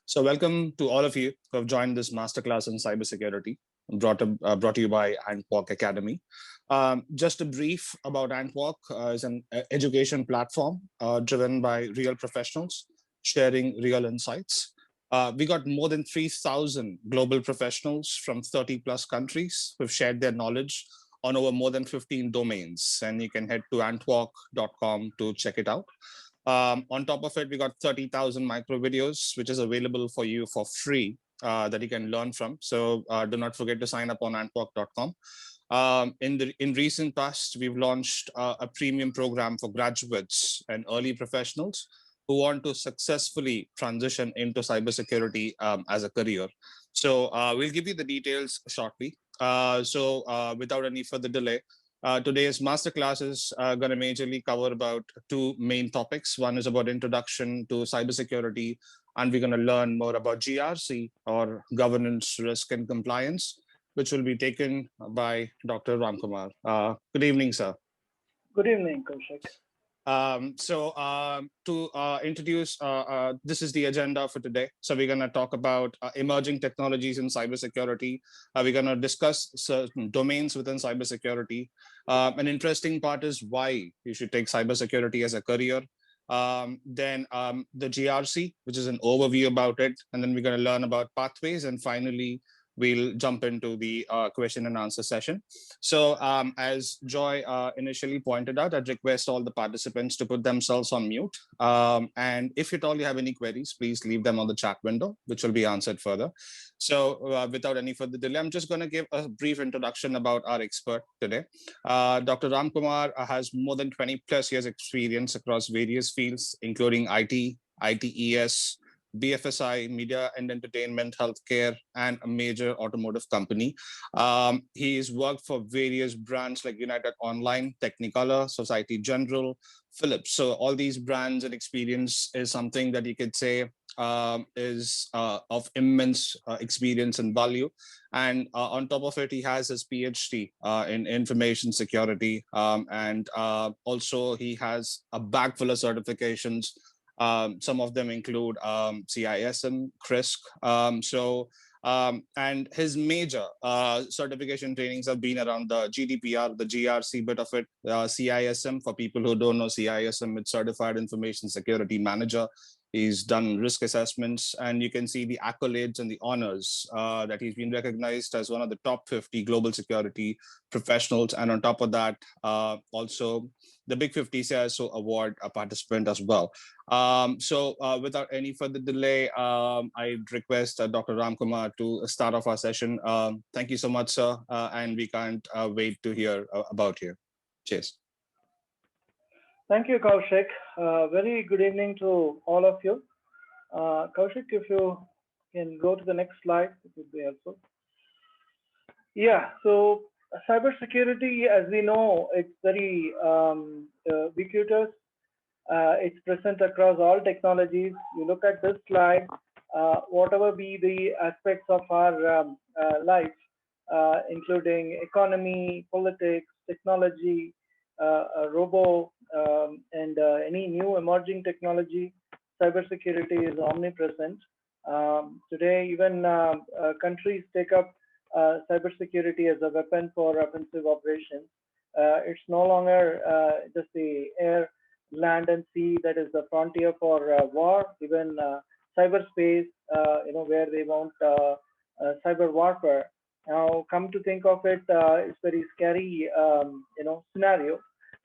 So welcome to all of you who have joined this masterclass in cybersecurity brought to you by AntWak Academy. Just a brief about AntWak is an education platform driven by real professionals sharing real insights. We got more than 3,000 global professionals from 30 plus countries who've shared their knowledge on over more than 15 domains. And you can head to antwak.com to check it out. On top of it, we got 30,000 micro videos, which is available for you for free that you can learn from. So do not forget to sign up on antwak.com. In recent past, we've launched a premium program for graduates and early professionals who want to successfully transition into cybersecurity as a career. So we'll give you the details shortly. Without any further delay, today's masterclass is going to majorly cover about two main topics. One is about introduction to cybersecurity, and we're going to learn more about GRC, or governance, risk, and compliance, which will be taken by Dr. Ramkumar. Good evening, sir. Good evening, Kaushik. To introduce, this is the agenda for today. So we're going to talk about emerging technologies in cybersecurity. We're going to discuss certain domains within cybersecurity. An interesting part is why you should take cybersecurity as a career. Then the GRC, which is an overview about it. And then we're going to learn about pathways. And finally, we'll jump into the question and answer session. So as Joy initially pointed out, I'd request all the participants to put themselves on mute. And if at all you have any queries, please leave them on the chat window, which will be answered further. So without any further delay, I'm just going to give a brief introduction about our expert today. Dr. Ramkumar has more than 20 plus years experience across various fields, including IT, ITES, BFSI, media and entertainment, healthcare, and a major automotive company. He's worked for various brands like United Online, Technicolor, Society General, Philips. So all these brands and experience is something that you could say is of immense experience and value. And on top of it, he has his PhD in information security. And also he has a bag full of certifications. Some of them include CISM, CRISC. And his major certification trainings have been around the GDPR, the GRC bit of it, CISM. For people who don't know CISM, it's Certified Information Security Manager. He's done risk assessments, and you can see the accolades and the honors that he's been recognized as one of the top 50 global security professionals. And on top of that, also the Big 50 CISO Award a participant as well. Without any further delay, I'd request Dr. Ramkumar to start off our session. Thank you so much, sir. And we can't wait to hear about you. Cheers. Thank you, Kaushik. Very good evening to all of you. Kaushik, if you can go to the next slide, it would be helpful. Yeah, so cybersecurity, as we know, it's very ubiquitous. It's present across all technologies. You look at this slide, whatever be the aspects of our life, including economy, politics, technology, robo, and any new emerging technology, cybersecurity is omnipresent. Today, even countries take up cybersecurity as a weapon for offensive operations. It's no longer just the air, land, and sea that is the frontier for war. Even cyberspace, where they want cyber warfare. Now, come to think of it, it's very scary, scenario.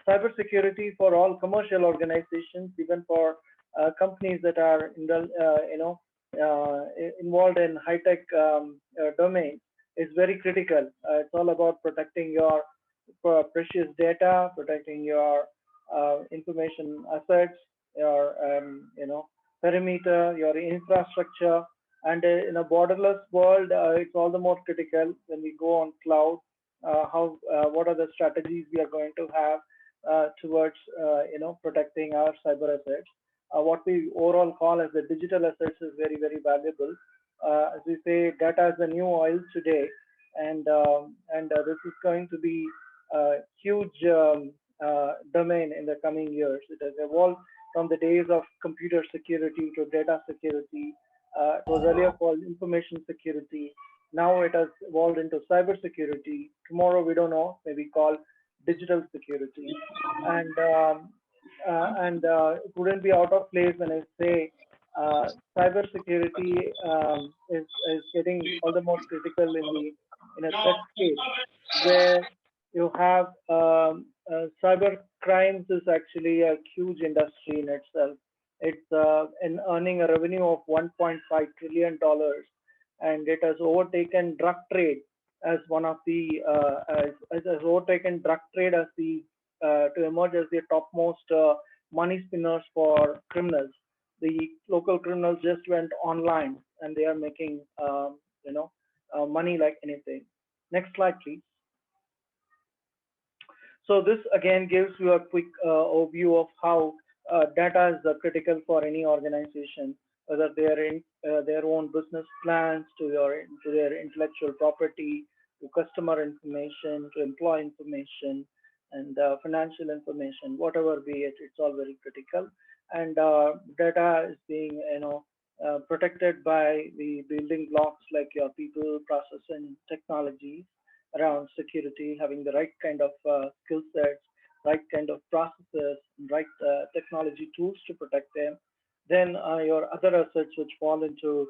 Cybersecurity for all commercial organizations, even for companies that are involved in high-tech domain, is very critical. It's all about protecting your precious data, protecting your information assets, your perimeter, your infrastructure. And in a borderless world, it's all the more critical when we go on cloud. What are the strategies we are going to have towards protecting our cyber assets? What we overall call as the digital assets is very, very valuable. As we say, data is the new oil today, and this is going to be a huge domain in the coming years. It has evolved from the days of computer security to data security, It was earlier called information security. Now it has evolved into cybersecurity. Tomorrow we don't know, maybe called digital security. And it wouldn't be out of place when I say cybersecurity is getting all the more critical in a threat space where you have cyber crimes is actually a huge industry in itself. It's in earning a revenue of $1.5 trillion, and it has overtaken drug trade as one of the has overtaken drug trade as the to emerge as the topmost money spinners for criminals. The local criminals just went online and they are making money like anything. Next slide, please. So this again gives you a quick overview of how data is critical for any organization, whether they are in their own business plans, to their intellectual property, to customer information, to employee information, and financial information, whatever be it, it's all very critical. And data is being protected by the building blocks like your people, process, and technologies around security, having the right kind of skill sets, right kind of processes, right technology tools to protect them. Then your other assets, which fall into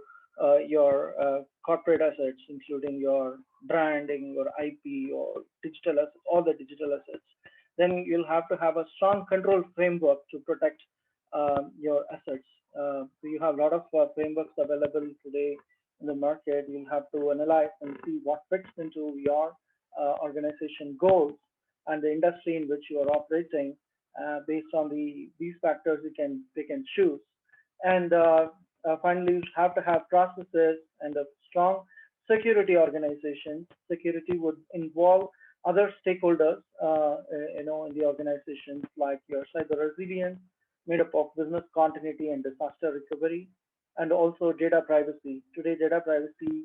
your corporate assets, including your branding, your IP, or digital assets, all the digital assets. Then you'll have to have a strong control framework to protect your assets. So you have a lot of frameworks available today in the market. You'll have to analyze and see what fits into your organization goals and the industry in which you are operating. Based on these factors, you can pick and choose. And finally, you have to have processes and a strong security organization. Security would involve other stakeholders, in the organizations, like your cyber resilience, made up of business continuity and disaster recovery, and also data privacy. Today, data privacy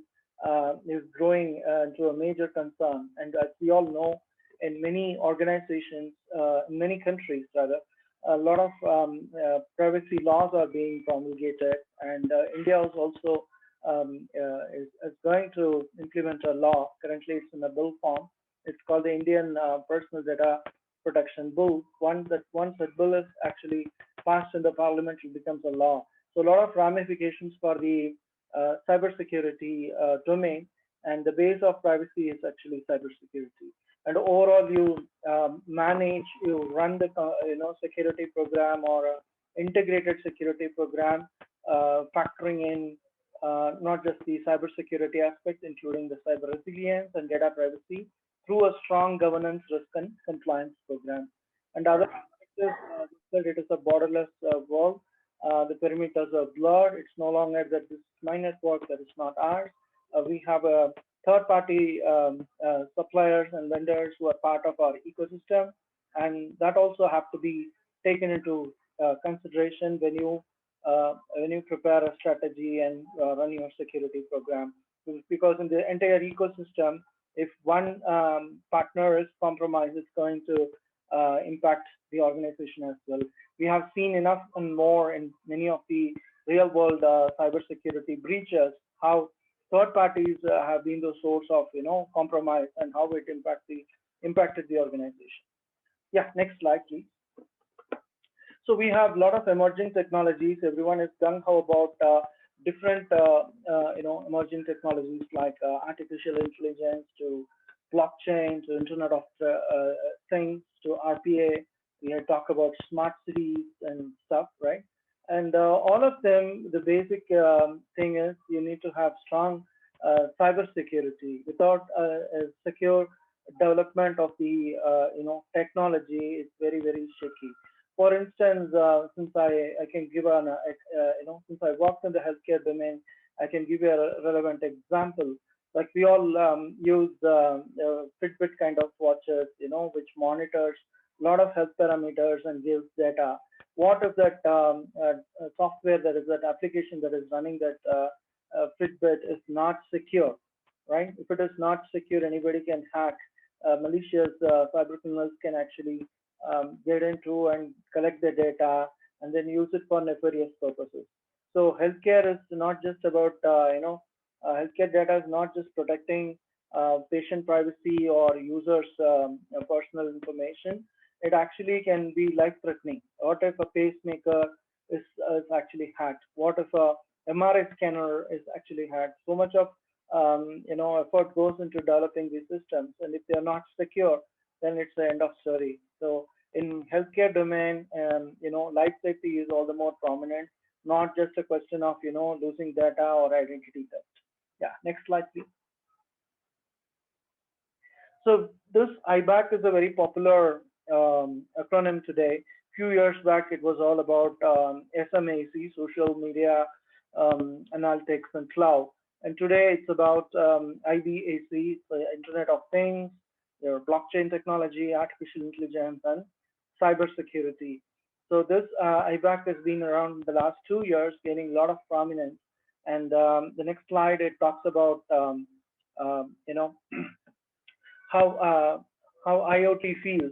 is growing into a major concern. And as we all know, in many organizations, in many countries rather, a lot of privacy laws are being promulgated, and India is also is going to implement a law. Currently, it's in a bill form. It's called the Indian Personal Data Protection Bill. Once that bill is actually passed in the parliament, it becomes a law. So a lot of ramifications for the cybersecurity domain, and the base of privacy is actually cybersecurity. And overall, you you run the security program or integrated security program, factoring in not just the cybersecurity aspect, including the cyber resilience and data privacy, through a strong governance, risk, and compliance program. And other aspects is that it is a borderless world. The perimeters are blurred. It's no longer that this is my network, that is not ours. We have a third-party suppliers and vendors who are part of our ecosystem, and that also have to be taken into consideration when you prepare a strategy and run your security program. Because in the entire ecosystem, if one partner is compromised, it's going to impact the organization as well. We have seen enough and more in many of the real-world cybersecurity breaches how third parties have been the source of compromise and how it impacted the organization. Yeah, next slide, please. So we have a lot of emerging technologies. Everyone is gung ho about different emerging technologies like artificial intelligence to blockchain to Internet of Things to RPA. We had talked about smart cities and stuff, right? And all of them, the basic thing is you need to have strong cybersecurity. Without a secure development of the technology, it's very, very shaky. For instance, since I can give since I worked in the healthcare domain, I can give you a relevant example. Like we all use Fitbit kind of watches, which monitors a lot of health parameters and gives data. What if that software, that is that application that is running that Fitbit is not secure, right? If it is not secure, anybody can hack. Malicious cyber criminals can actually get into and collect the data and then use it for nefarious purposes. So healthcare is not just about healthcare data is not just protecting patient privacy or users' personal information. It actually can be life-threatening. What if a pacemaker is actually hacked? What if a MRI scanner is actually hacked? So much of effort goes into developing these systems, and if they are not secure, then it's the end of story. So in healthcare domain, life safety is all the more prominent, not just a question of losing data or identity theft. Yeah, next slide, please. So this IBAC is a very popular acronym today. Few years back, it was all about SMAC, social media, analytics, and cloud. And today, it's about IBAC, the Internet of Things, your blockchain technology, artificial intelligence, and cybersecurity. So this IBAC has been around the last 2 years, gaining a lot of prominence. And the next slide, it talks about um, you know how IoT feels,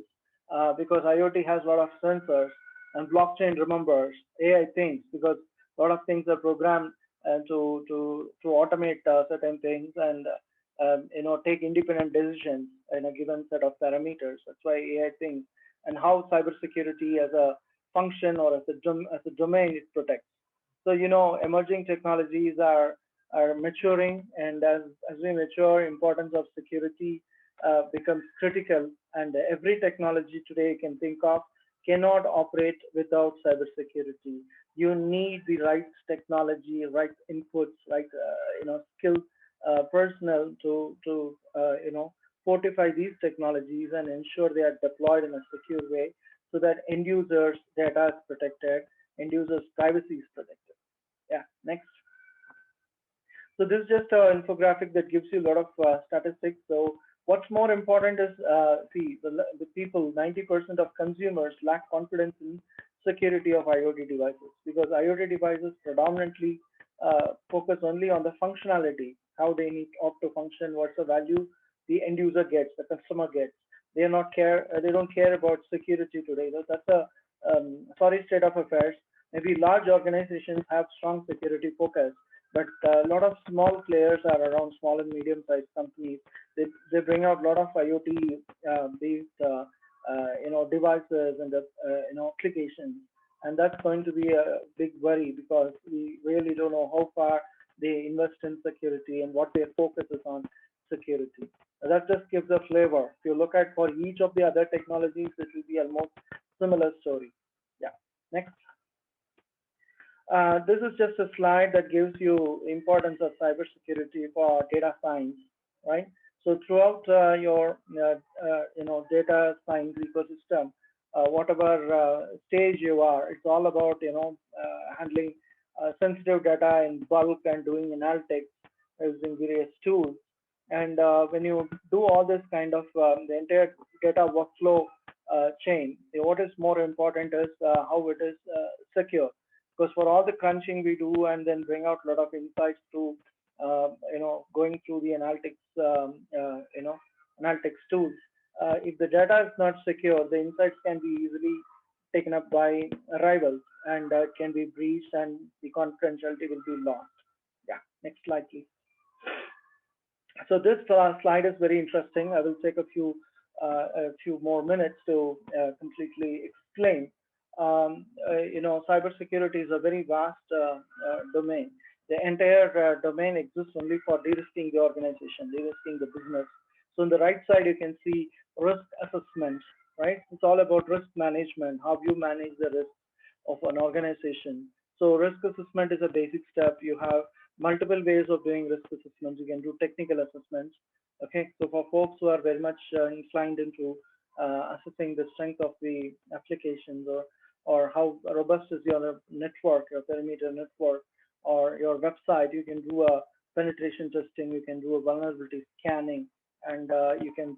because IoT has a lot of sensors, and blockchain remembers AI things because a lot of things are programmed to automate certain things and take independent decisions in a given set of parameters. That's why AI thinks, and how cybersecurity as a function or as a domain it protects. So emerging technologies are maturing, and as we mature, importance of security becomes critical. And every technology today you can think of cannot operate without cybersecurity. You need the right technology, right inputs, right skilled personnel to fortify these technologies and ensure they are deployed in a secure way, so that end users' data is protected, end users' privacy is protected. Yeah, next. So this is just an infographic that gives you a lot of statistics. So what's more important is, see, the people, 90% of consumers lack confidence in security of IoT devices, because IoT devices predominantly focus only on the functionality, how they need ought to function, what's the value the end user gets, the customer gets. They don't care about security today. That's a sorry state of affairs. Maybe large organizations have strong security focus, but a lot of small players are around, small and medium-sized companies. They bring out a lot of IoT based devices and applications, and that's going to be a big worry, because we really don't know how far they invest in security and what their focus is on security. That just gives a flavor. If you look at for each of the other technologies, it will be almost similar story. Yeah. Next. This is just a slide that gives you importance of cybersecurity for data science, right? So throughout your data science ecosystem, whatever stage you are, it's all about handling sensitive data in bulk and doing analytics using various tools. And when you do all this kind of the entire data workflow chain, what is more important is how it is secure, because for all the crunching we do and then bring out a lot of insights through going through the analytics tools, if the data is not secure, the insights can be easily taken up by rivals, and it can be breached and the confidentiality will be lost. Yeah, next slide, please. So this slide is very interesting. I will take a few more minutes to completely explain. Cybersecurity is a very vast domain. The entire domain exists only for de-risking the organization, de-risking the business. So on the right side, you can see risk assessment, right? It's all about risk management, how you manage the risk of an organization. So risk assessment is a basic step. You have multiple ways of doing risk assessments. You can do technical assessments. Okay, so for folks who are very much inclined into assessing the strength of the applications, or how robust is your network, your perimeter network, or your website, you can do a penetration testing, you can do a vulnerability scanning, and you can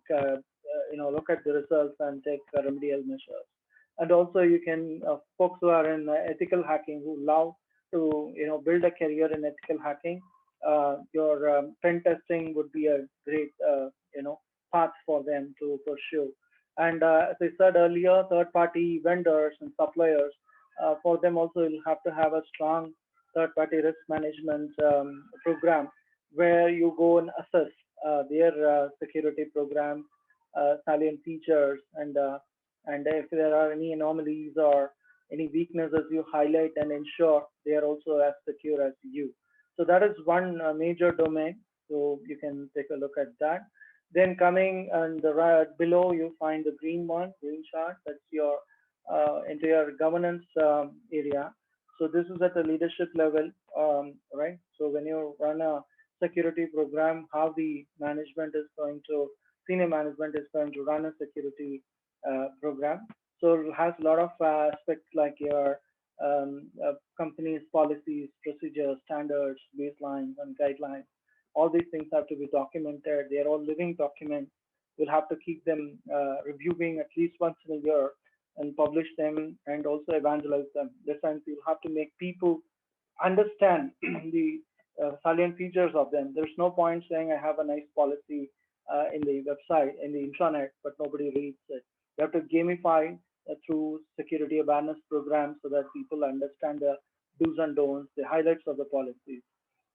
look at the results and take remedial measures. And also you can folks who are in ethical hacking, who love to build a career in ethical hacking, your pen testing would be a great path for them to pursue. And as I said earlier, third-party vendors and suppliers, for them also you'll have to have a strong third-party risk management program, where you go and assess their security program, salient features, and if there are any anomalies or any weaknesses, you highlight and ensure they are also as secure as you. So that is one major domain. So you can take a look at that. Then coming and the right below, you find the green one, green chart. That's your into your governance area. So this is at the leadership level, right? So when you run a security program, how the management is going to, senior management is going to run a security program. So it has a lot of aspects like your company's policies, procedures, standards, baselines, and guidelines. All these things have to be documented. They are all living documents. We'll have to keep them reviewing at least once in a year and publish them and also evangelize them. This time you'll have to make people understand the salient features of them. There's no point saying I have a nice policy in the website, in the intranet, but nobody reads it. You have to gamify through security awareness programs so that people understand the do's and don'ts, the highlights of the policies.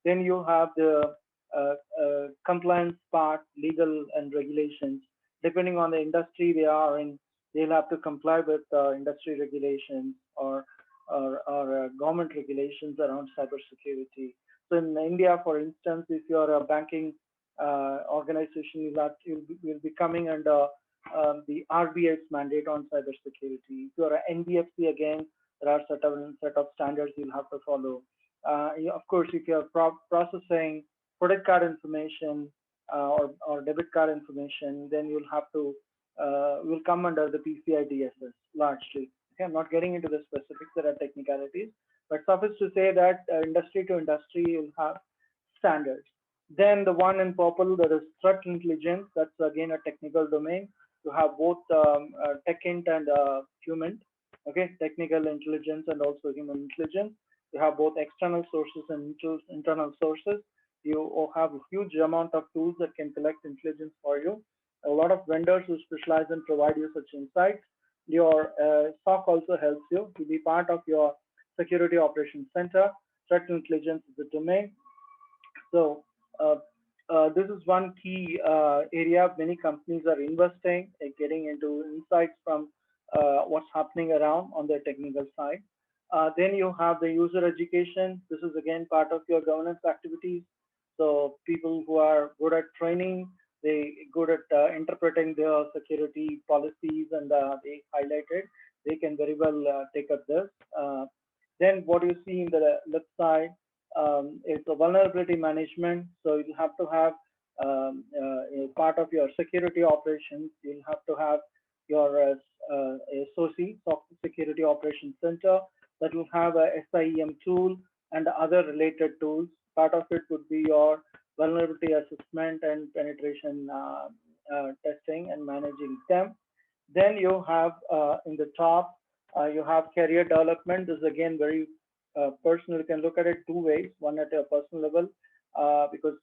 Then you have the compliance part, legal and regulations. Depending on the industry they are in, they'll have to comply with industry regulations or government regulations around cybersecurity. So in India, for instance, if you're a banking organization, you'll be coming under the RBI's mandate on cybersecurity. If you're an NBFC, again, there are certain set of standards you'll have to follow. Of course, if you're processing credit card information or debit card information, then you'll have to will come under the PCI DSS largely. Okay, I'm not getting into the specifics, there are technicalities, but suffice to say that industry to industry you'll have standards. Then the one in purple, that is threat intelligence. That's again a technical domain. You have both tech int and human. Okay, technical intelligence and also human intelligence. You have both external sources and internal sources. You have a huge amount of tools that can collect intelligence for you. A lot of vendors who specialize and provide you such insights. Your SOC also helps you to be part of your security operations center. Threat intelligence is the domain. So this is one key area many companies are investing in, getting into insights from what's happening around on their technical side. Then you have the user education. This is again part of your governance activities. So people who are good at training, they good at interpreting their security policies and they highlighted, they can very well take up this. Then what you see in the left side is the vulnerability management. So you have to have part of your security operations. You'll have to have your SOC, Software Security Operations Center, that will have a SIEM tool and other related tools. Part of it would be your vulnerability assessment and penetration testing and managing them. Then you have in the top, you have career development. This is again very personal. You can look at it two ways. One at a personal level, because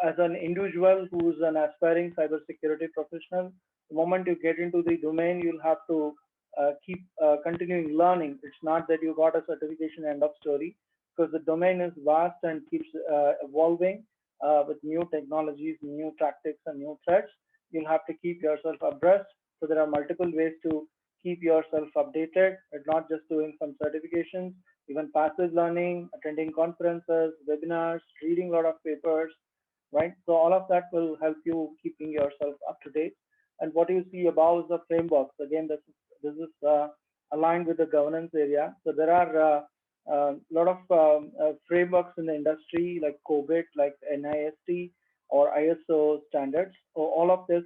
as an individual who's an aspiring cybersecurity professional, the moment you get into the domain, you'll have to keep continuing learning. It's not that you got a certification, end of story, because the domain is vast and keeps evolving with new technologies, new tactics, and new threats. You'll have to keep yourself abreast. So there are multiple ways to keep yourself updated, and not just doing some certifications, even passive learning, attending conferences, webinars, reading a lot of papers, right? So all of that will help you keeping yourself up to date. And what you see above is the frameworks. Again, this is aligned with the governance area. So there are a lot of frameworks in the industry like COBIT, like NIST or ISO standards. So all of this,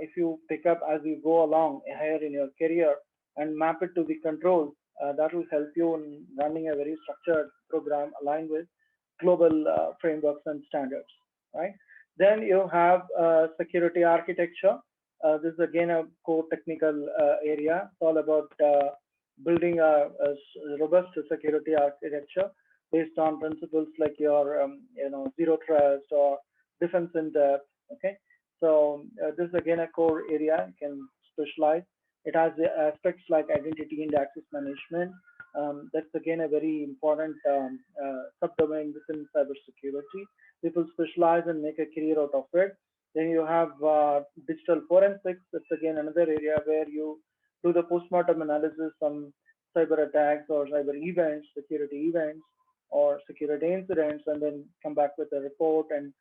if you pick up as you go along higher in your career and map it to the controls, that will help you in running a very structured program aligned with global frameworks and standards, right? Then you have security architecture. This is again a core technical area. It's all about building a robust security architecture based on principles like your zero trust or defense in depth. Okay, so this is again a core area. You can specialize. It has aspects like identity and access management, That's again a very important subdomain within cybersecurity. People specialize and make a career out of it. Then you have digital forensics. That's again another area where you do the postmortem analysis on cyber attacks or cyber events, security events, or security incidents, and then come back with a report and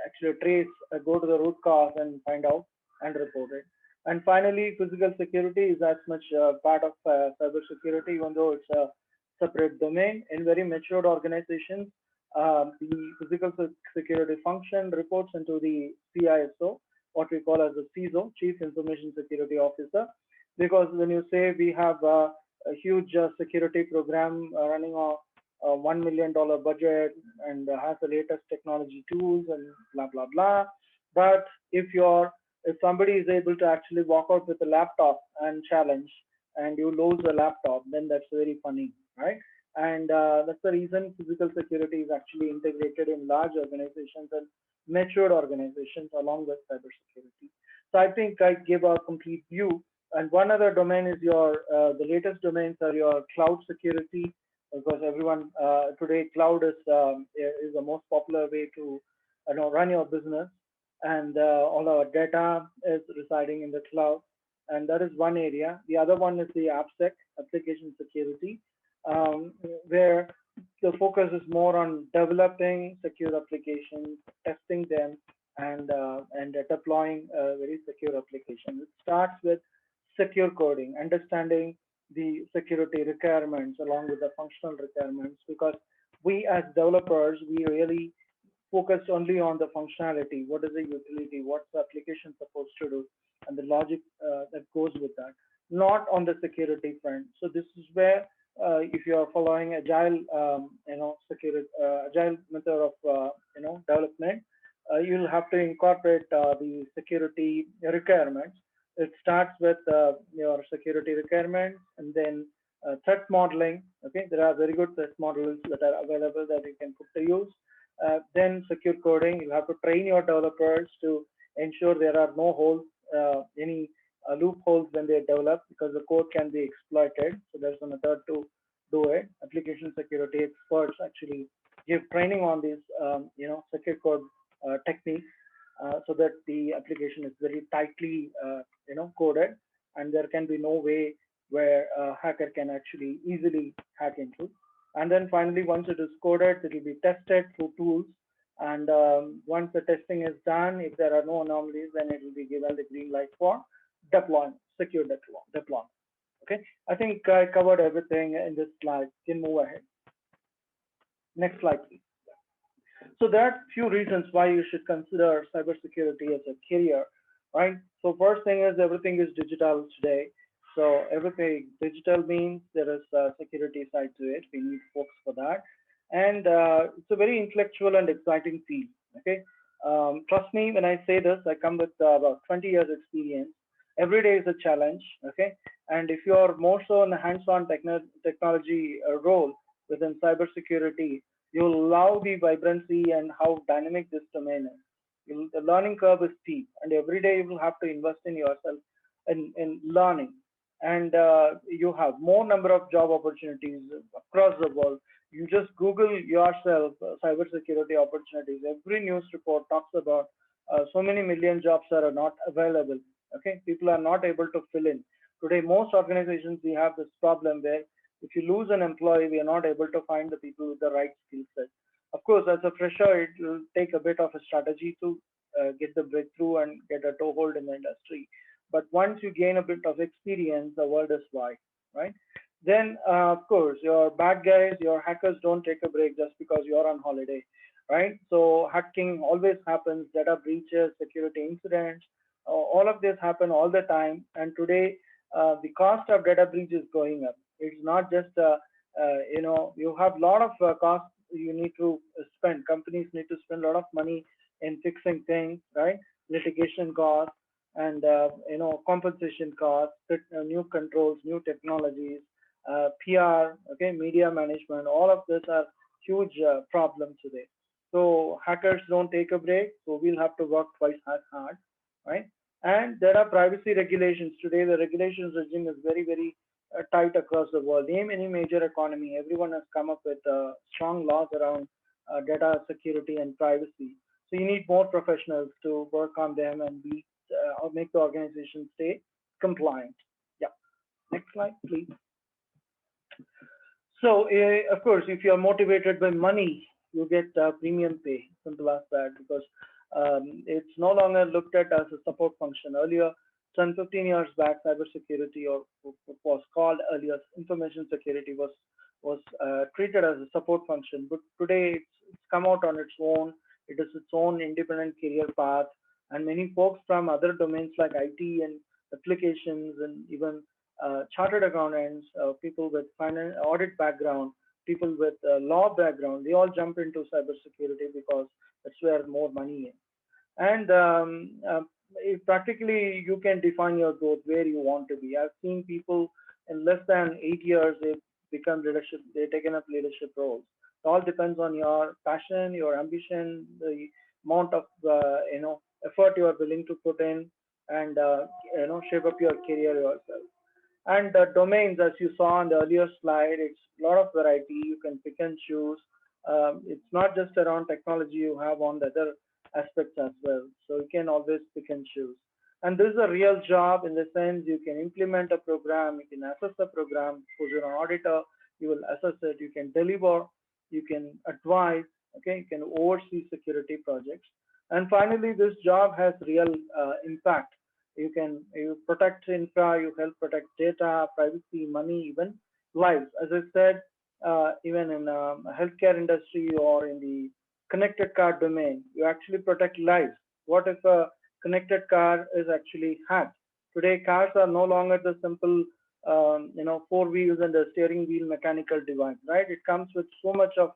actually trace, go to the root cause and find out and report it. And finally, physical security is as much part of cyber security, even though it's a separate domain. In very matured organizations, the physical security function reports into the CISO, what we call as the CISO, Chief Information Security Officer, because when you say we have a huge security program running on a $1 million budget and has the latest technology tools and blah blah blah, but if somebody is able to actually walk out with a laptop and challenge and you lose a laptop, then that's very funny, right? And that's the reason physical security is actually integrated in large organizations and matured organizations along with cybersecurity. So I think I gave a complete view. And one other domain is the latest domains are your cloud security, because everyone today cloud is the most popular way to run your business, and all our data is residing in the cloud, and that is one area. The other one is the AppSec, application security, where the focus is more on developing secure applications, testing them, and deploying very secure applications. It starts with secure coding, understanding the security requirements along with the functional requirements, because we as developers, we really focused only on the functionality. What is the utility? What's the application supposed to do? And the logic that goes with that, not on the security front. So this is where, if you are following agile, agile method of, development, you'll have to incorporate the security requirements. It starts with your security requirements, and then threat modeling. Okay, there are very good threat models that are available that you can put to use. Then secure coding, you have to train your developers to ensure there are no holes, any loopholes when they develop, because the code can be exploited. So there's a method to do it. Application security experts actually give training on these, secure code techniques, so that the application is very tightly, coded, and there can be no way where a hacker can actually easily hack into. And then finally, once it is coded, it will be tested through tools. And once the testing is done, if there are no anomalies, then it will be given the green light for deployment, secure deployment. Okay, I think I covered everything in this slide. Can move ahead. Next slide, please. So there are few reasons why you should consider cybersecurity as a career, right? So first thing is everything is digital today. So everything digital means there is a security side to it. We need folks for that. And it's a very intellectual and exciting field, okay? Trust me when I say this, I come with about 20 years experience. Every day is a challenge, okay? And if you're more so in a hands-on technology role within cybersecurity, you'll love the vibrancy and how dynamic this domain is. The learning curve is steep, and every day you will have to invest in yourself in learning. And you have more number of job opportunities across the world. You just Google yourself cybersecurity opportunities. Every news report talks about so many million jobs that are not available. Okay, people are not able to fill in. Today, most organizations, we have this problem where if you lose an employee, we are not able to find the people with the right skill set. Of course, as a fresher, it will take a bit of a strategy to get the breakthrough and get a toehold in the industry. But once you gain a bit of experience, the world is wide, right? Then, of course, your bad guys, your hackers don't take a break just because you're on holiday, right? So hacking always happens, data breaches, security incidents, all of this happen all the time. And today, the cost of data breach is going up. It's not just, you have a lot of costs you need to spend. Companies need to spend a lot of money in fixing things, right? Litigation costs and, compensation costs, new controls, new technologies, PR, okay, media management, all of this are huge problems today. So hackers don't take a break, so we'll have to work twice as hard, right? And there are privacy regulations. Today, the regulations regime is very, very tight across the world. Name any major economy, everyone has come up with strong laws around data security and privacy. So you need more professionals to work on them and be or make the organization stay compliant. Yeah. Next slide, please. So, of course, if you are motivated by money, you get premium pay. Simple as that, because it's no longer looked at as a support function. Earlier, 10, 15 years back, cybersecurity, or what was called earlier information security, was treated as a support function. But today, it's come out on its own. It is its own independent career path, and many folks from other domains like IT and applications and even chartered accountants, people with finance audit background, people with law background, they all jump into cybersecurity because that's where more money is. And practically, you can define your growth where you want to be. I've seen people in less than 8 years, they've become leadership, they've taken up leadership roles. It all depends on your passion, your ambition, the amount of effort you are willing to put in, and shape up your career yourself. And the domains, as you saw on the earlier slide, it's a lot of variety. You can pick and choose. It's not just around technology, you have on the other aspects as well. So you can always pick and choose. And this is a real job in the sense you can implement a program, you can assess the program. Suppose you're an auditor, you will assess it, you can deliver, you can advise, okay, you can oversee security projects. And finally, this job has real impact. You protect infra, you help protect data, privacy, money, even lives. As I said, even in healthcare industry or in the connected car domain, you actually protect lives. What if a connected car is actually hacked? Today, cars are no longer the simple, four wheels and a steering wheel mechanical device, right? It comes with so much of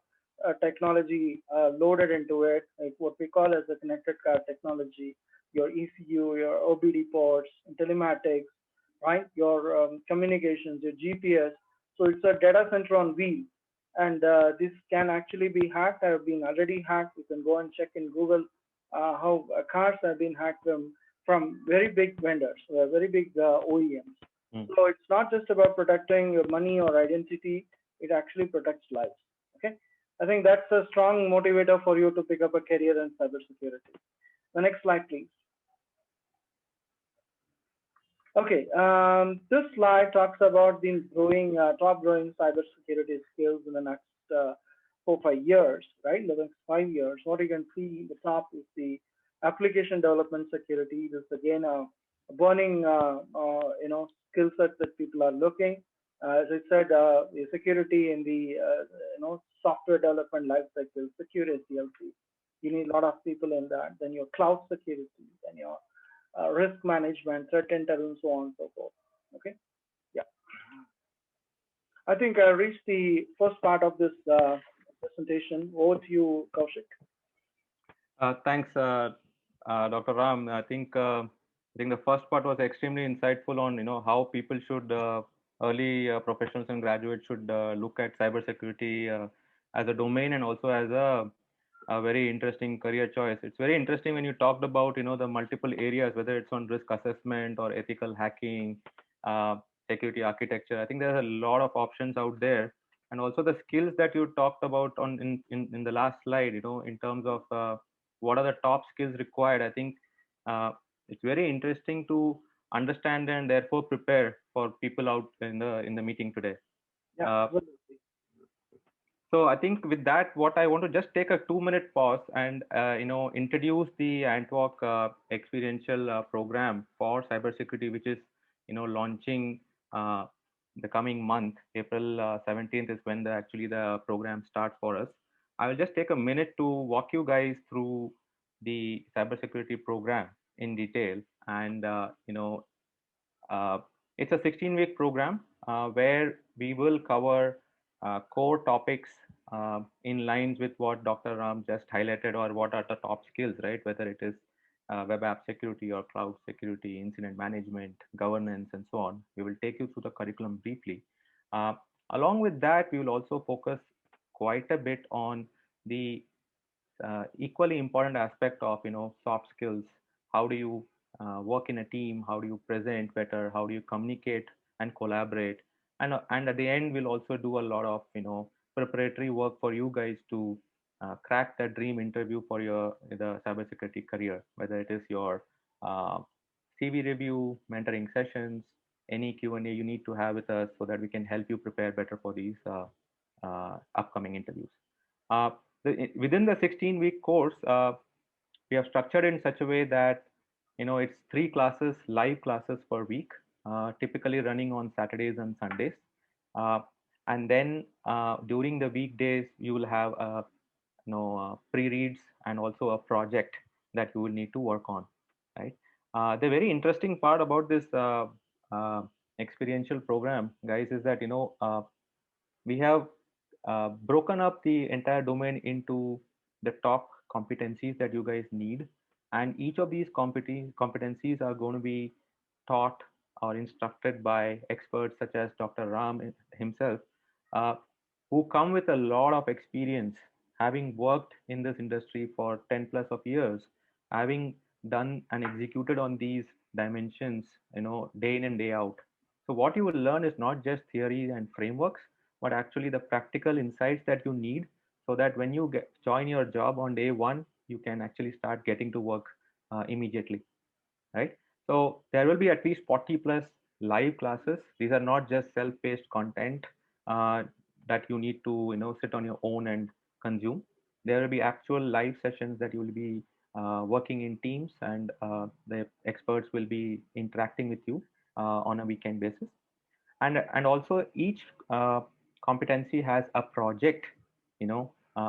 technology loaded into it, like what we call as the connected car technology, your ECU, your OBD ports, telematics, right? Your communications, your GPS. So it's a data center on wheels, and this can actually be hacked. Have been already hacked. You can go and check in Google how cars have been hacked from very big vendors, very big OEMs. So it's not just about protecting your money or identity. It actually protects lives. Okay. I think that's a strong motivator for you to pick up a career in cybersecurity. The next slide, please. Okay, this slide talks about the growing, top growing cybersecurity skills in the next 4 5 years, right? The next 5 years. What you can see in the top is the application development security. This is again a burning, skill set that people are looking. As I said, the security in the software development lifecycle, secure SDLC. You need a lot of people in that. Then your cloud security, then your risk management, threat intel, and so on and so forth. Okay, yeah. I think I reached the first part of this presentation. Over to you, Kaushik. Thanks, Dr. Ram. I think the first part was extremely insightful on how people should early professionals and graduates should look at cybersecurity as a domain and also as a very interesting career choice. It's very interesting when you talked about the multiple areas, whether it's on risk assessment or ethical hacking, uh, security architecture. I think there's a lot of options out there, and also the skills that you talked about on in the last slide. In terms of what are the top skills required. I think it's very interesting to understand and therefore prepare for people out in the meeting today. Yeah, So I think with that, what I want to just take a 2 minute pause and introduce the AntWak experiential program for cybersecurity, which is launching uh, the coming month. April 17th is when actually the program starts for us. I will just take a minute to walk you guys through the cybersecurity program in detail, and uh, it's a 16-week program where we will cover core topics in lines with what Dr. Ram just highlighted, or what are the top skills, right? Whether it is web app security or cloud security, incident management, governance, and so on. We will take you through the curriculum briefly. Uh, Along with that, we will also focus quite a bit on the equally important aspect of soft skills. How do you work in a team? How do you present better? How do you communicate and collaborate? And at the end, we'll also do a lot of preparatory work for you guys to crack that dream interview for the cybersecurity career, whether it is your uh, CV review, mentoring sessions, any Q&A you need to have with us so that we can help you prepare better for these upcoming interviews. Uh, Within the 16-week course, we have structured in such a way that it's 3 classes, live classes per week, typically running on Saturdays and Sundays. Uh, and then during the weekdays, you will have pre-reads and also a project that you will need to work on, right? The very interesting part about this experiential program, guys, is that we have broken up the entire domain into the top competencies that you guys need, and each of these competencies are going to be taught or instructed by experts such as Dr. Ram himself, uh, who come with a lot of experience, having worked in this industry for 10 plus of years, having done and executed on these dimensions, day in and day out. So what you will learn is not just theory and frameworks, but actually the practical insights that you need, so that when you join your job on day one, you can actually start getting to work immediately, right? So there will be at least 40 plus live classes. These are not just self-paced content uh, that you need to sit on your own and consume. There will be actual live sessions that you will be working in teams, and the experts will be interacting with you on a weekend basis. And also each competency has a project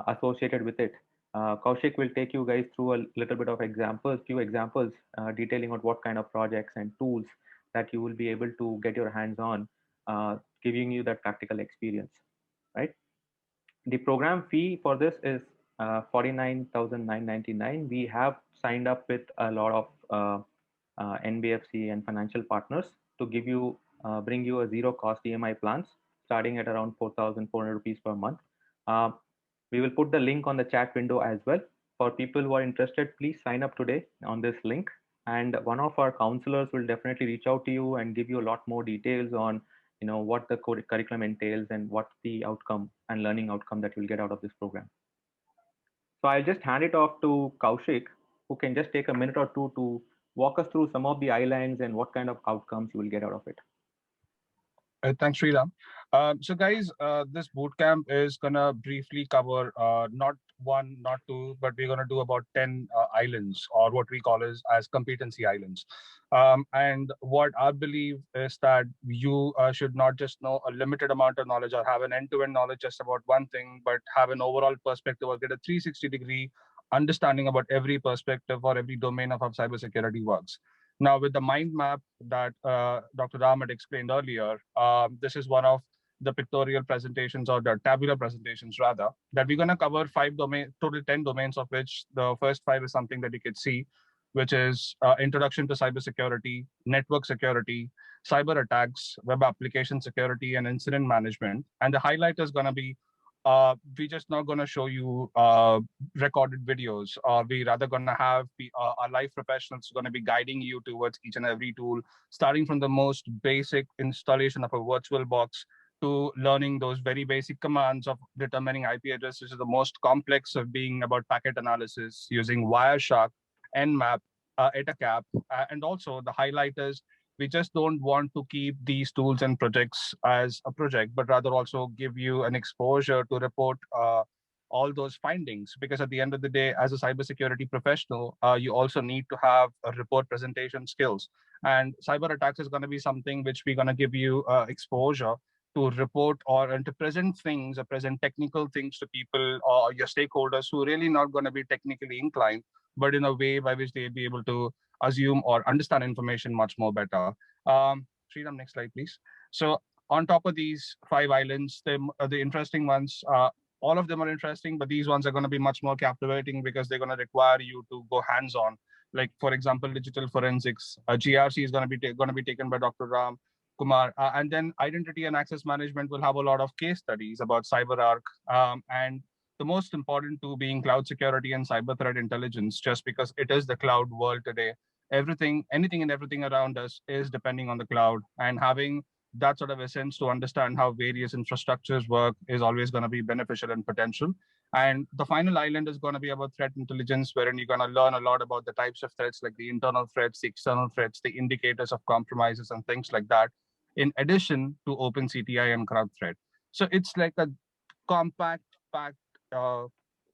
associated with it. Kaushik will take you guys through a little bit of few examples detailing on what kind of projects and tools that you will be able to get your hands on, giving you that practical experience, right? The program fee for this is 49,999. We have signed up with a lot of NBFC and financial partners to bring you a zero cost EMI plans starting at around 4,400 rupees per month. Uh, we will put the link on the chat window as well. For people who are interested, please sign up today on this link, and one of our counselors will definitely reach out to you and give you a lot more details on what the curriculum entails and what the outcome and learning outcome that you'll get out of this program. So I'll just hand it off to Kaushik, who can just take a minute or two to walk us through some of the islands and what kind of outcomes you will get out of it. Thanks, Sriram. So guys, this bootcamp is gonna briefly cover not one, not two, but we're gonna do about 10 islands, or what we call as competency islands. And what I believe is that you should not just know a limited amount of knowledge or have an end-to-end knowledge just about one thing, but have an overall perspective or get a 360-degree understanding about every perspective or every domain of how cybersecurity works. Now, with the mind map that Dr. Ram had explained earlier, this is one of the pictorial presentations, or the tabular presentations rather, that we're going to cover total 10 domains, of which the first 5 is something that you could see, which is introduction to cybersecurity, network security, cyber attacks, web application security, and incident management. And the highlight is going to be we're just not going to show you recorded videos, or we rather going to have our live professionals going to be guiding you towards each and every tool, starting from the most basic installation of a virtual box to learning those very basic commands of determining IP addresses, to the most complex of being about packet analysis using Wireshark, Nmap, Etacap, and also the highlighters. We just don't want to keep these tools and projects as a project, but rather also give you an exposure to report all those findings. Because at the end of the day, as a cybersecurity professional, you also need to have a report presentation skills. And cyber attacks is going to be something which we're going to give you exposure to report and to present things or present technical things to people or your stakeholders who are really not going to be technically inclined, but in a way by which they'll be able to assume or understand information much more better. Sriram, next slide, please. So on top of these 5 islands, the interesting ones, all of them are interesting, but these ones are going to be much more captivating because they're going to require you to go hands-on. Like, for example, digital forensics. GRC is going to be taken by Dr. Ram Kumar, and then identity and access management will have a lot of case studies about CyberArk, and the most important two being cloud security and cyber threat intelligence, just because it is the cloud world today. Anything and everything around us is depending on the cloud, and having that sort of essence to understand how various infrastructures work is always going to be beneficial and potential. And the final island is going to be about threat intelligence, wherein you're going to learn a lot about the types of threats, like the internal threats, the external threats, the indicators of compromises, and things like that, in addition to OpenCTI and CrowdThreat. So it's like a compact, packed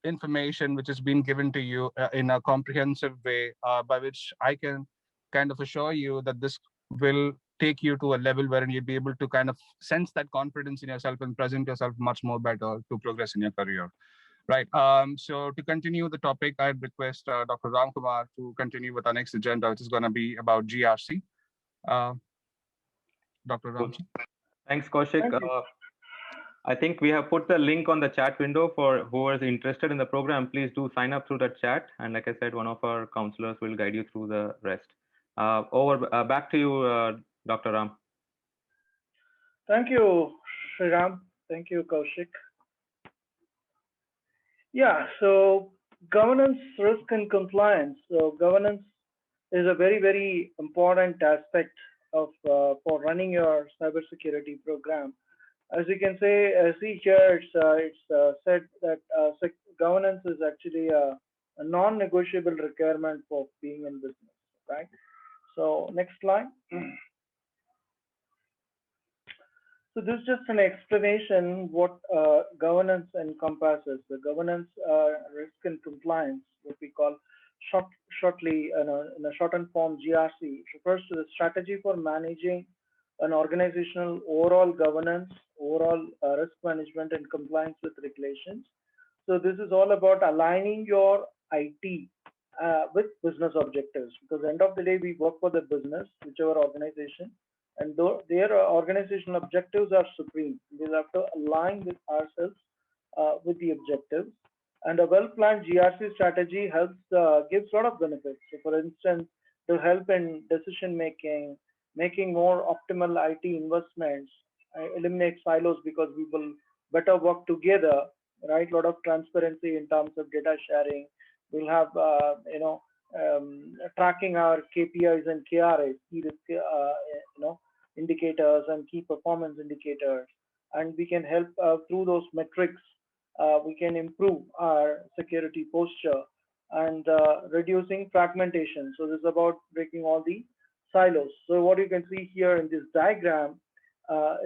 information which has been given to you in a comprehensive way, by which I can kind of assure you that this will take you to a level wherein you'll be able to kind of sense that confidence in yourself and present yourself much more better to progress in your career. Right. So to continue the topic, I'd request Dr. Ramkumar to continue with our next agenda, which is going to be about GRC. Dr. Ramji. Thanks, Kaushik. I think we have put the link on the chat window for who is interested in the program. Please do sign up through the chat. And like I said, one of our counselors will guide you through the rest. Back to you, Dr. Ram. Thank you, Sriram. Thank you, Kaushik. Yeah, so governance, risk, and compliance. So governance is a very, very important aspect of for running your cybersecurity program. As you can see here, it's said that governance is actually a non-negotiable requirement for being in business, right? So next slide. So this is just an explanation what governance encompasses. The governance, risk and compliance, what we call shortly in a shortened form GRC, refers to the strategy for managing an organizational overall governance, overall risk management and compliance with regulations. So this is all about aligning your IT with business objectives, because at the end of the day, we work for the business, whichever organization, and their organizational objectives are supreme. We'll have to align with ourselves with the objectives. And a well-planned GRC strategy helps, gives a lot of benefits. So for instance, to help in decision making, making more optimal IT investments, eliminate silos because we will better work together, right? A lot of transparency in terms of data sharing. We'll have, tracking our KPIs and KRIs, key risk, indicators and key performance indicators, and we can help through those metrics. We can improve our security posture and reducing fragmentation. So this is about breaking all the silos. So what you can see here in this diagram,